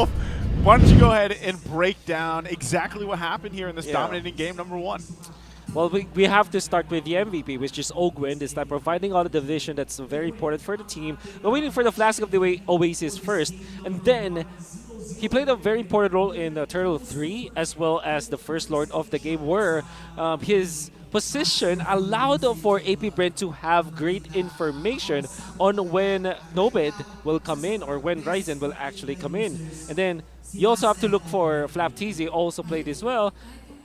Why don't you go ahead and break down exactly what happened here in this dominating game number 1? Well, we have to start with the MVP, which is Ogwin, this time providing all the division that's very important for the team. We're waiting for the Flask of the Oasis first, and then he played a very important role in Turtle 3, as well as the First Lord of the game, where his position allowed for Ap.Bren to have great information on when Nobed will come in or when Ryzen will actually come in. And then you also have to look for Flapteasy, also played as well.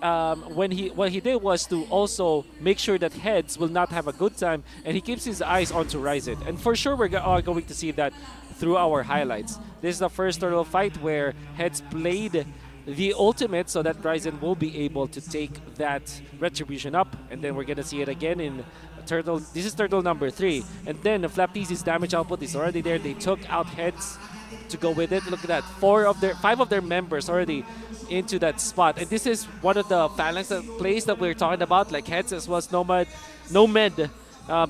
What he did was to also make sure that Heads will not have a good time, and he keeps his eyes onto Ryzen. And for sure, we're going to see that through our highlights. This is the first turtle fight where Heads played the ultimate so that Ryzen will be able to take that retribution up, and then we're gonna see it again in turtle. This is turtle number 3, and then the Flapteasy's damage output is already there. They took out Heads to go with it. Look at that, 5 of their members already into that spot, and this is one of the phalanx plays that we're talking about, like Heads as well as Nomad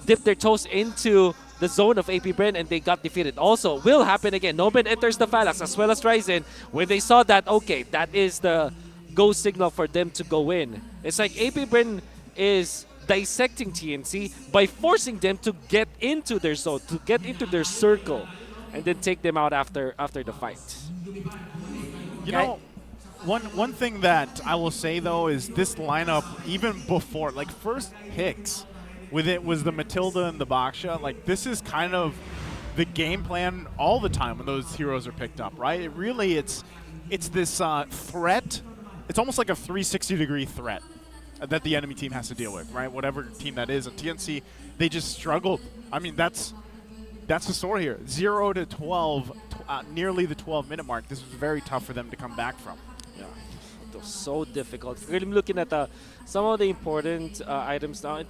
dipped their toes into the zone of Ap.Bren and they got defeated. Also, will happen again. Nomad enters the phalanx as well as Ryzen. When they saw that, okay, that is the go signal for them to go in. It's like Ap.Bren is dissecting TNC by forcing them to get into their zone, to get into their circle, and then take them out after the fight. You know, one thing that I will say though is this lineup, even before, like first picks with it was the Matilda and the Baksha. Like this is kind of the game plan all the time when those heroes are picked up, right? It really, it's this threat. It's almost like a 360-degree threat that the enemy team has to deal with, right? Whatever team that is. And TNC, they just struggled. I mean, that's the story here. 0 to 12, nearly the 12-minute mark. This was very tough for them to come back from. Yeah, it was so difficult. Really looking at some of the important items now.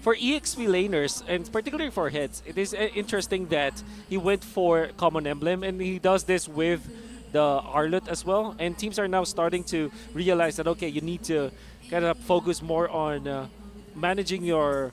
For EXP laners, and particularly for Heads, it is interesting that he went for Common Emblem, and he does this with the Arlet as well. And teams are now starting to realize that, okay, you need to kind of focus more on managing your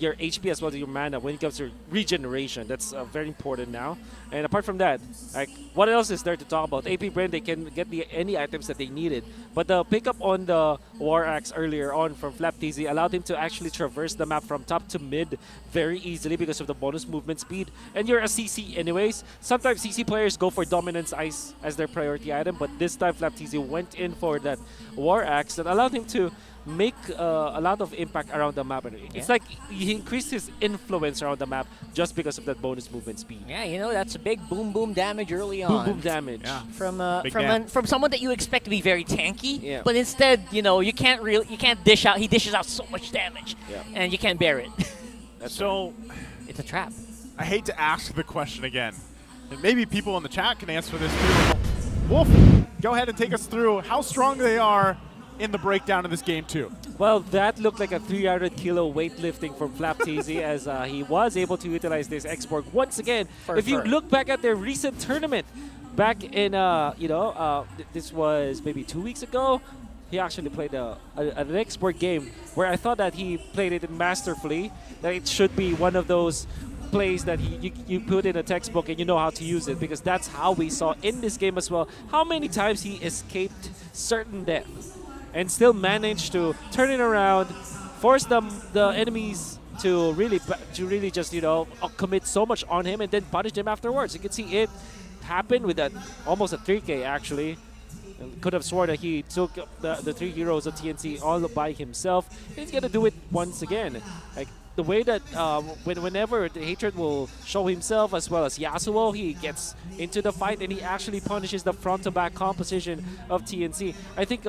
HP as well as your mana when it comes to regeneration. That's very important now. And apart from that, like, what else is there to talk about? Ap.Bren, they can get any items that they needed. But the pickup on the War Axe earlier on from Flapteasy allowed him to actually traverse the map from top to mid very easily because of the bonus movement speed. And you're a CC anyways. Sometimes CC players go for Dominance Ice as their priority item, but this time Flapteasy went in for that War Axe that allowed him to make a lot of impact around the map. It's like he increased his influence around the map just because of that bonus movement speed. Yeah, you know, that's a big boom damage early on. Boom damage. Yeah. From someone that you expect to be very tanky, Yeah. but instead, you know, you can't dish out. He dishes out so much damage, Yeah. and you can't bear it. So It's a trap. I hate to ask the question again, and maybe people in the chat can answer this too. Wolf, go ahead and take us through how strong they are in the breakdown of this game too. Well, that looked like a 300 kilo weightlifting from Flapteasy as he was able to utilize this X-Borg once again. If you look back at their recent tournament, back in, this was maybe 2 weeks ago, he actually played an X-Borg game where I thought that he played it masterfully, that it should be one of those plays that you put in a textbook and you know how to use it, because that's how we saw in this game as well how many times he escaped certain death and still managed to turn it around, force the enemies to really just, you know, commit so much on him and then punish them afterwards. You can see it happen with that almost a 3K actually. Could have sworn that he took the 3 heroes of TNC all by himself. He's gonna do it once again. Like the way that whenever the Hatred will show himself, as well as Yasuo, he gets into the fight and he actually punishes the front to back composition of TNC. I think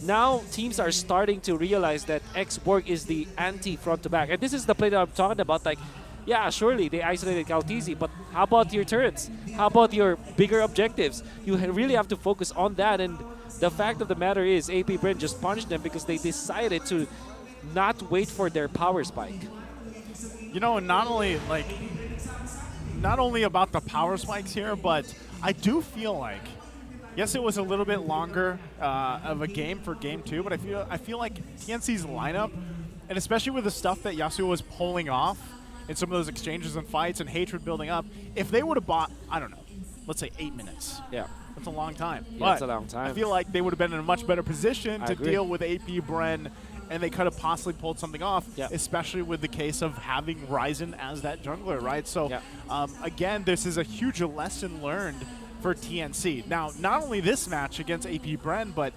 now teams are starting to realize that X-Borg is the anti-front to back. And this is the play that I'm talking about. Like, yeah, surely they isolated Kaltizi, but how about your turrets? How about your bigger objectives? You really have to focus on that. And the fact of the matter is Ap.Bren just punished them because they decided to not wait for their power spike. You know, not only about the power spikes here, but I do feel like, yes, it was a little bit longer of a game for game 2, but I feel like TNC's lineup, and especially with the stuff that Yasuo was pulling off in some of those exchanges and fights and Hatred building up, if they would have bought, I don't know, let's say 8 minutes. Yeah. That's a long time. Yeah, But it's a long time. I feel like they would have been in a much better position I to agree. deal with Ap.Bren, and they could have possibly pulled something off, Yeah. especially with the case of having Ryzen as that jungler, right? So, Yeah. again, this is a huge lesson learned for TNC. Now, not only this match against Ap.Bren, but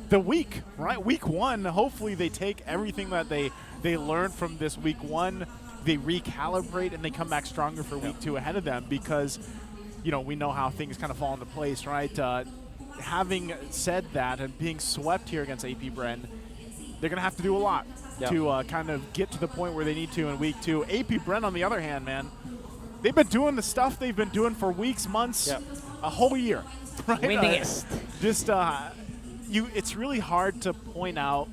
the week, right? Week 1, hopefully they take everything that they learned from this week 1, they recalibrate, and they come back stronger for week 2 ahead of them because, you know, we know how things kind of fall into place, right? Having said that and being swept here against Ap.Bren, they're going to have to do a lot to kind of get to the point where they need to in week 2. Ap.Bren, on the other hand, man, they've been doing the stuff they've been doing for weeks, months, a whole year, right? Winningest. Just, it's really hard to point out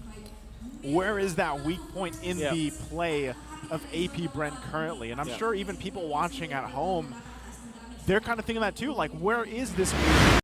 where is that weak point in the play of Ap.Bren currently. And I'm sure even people watching at home, they're kind of thinking that too, like, where is this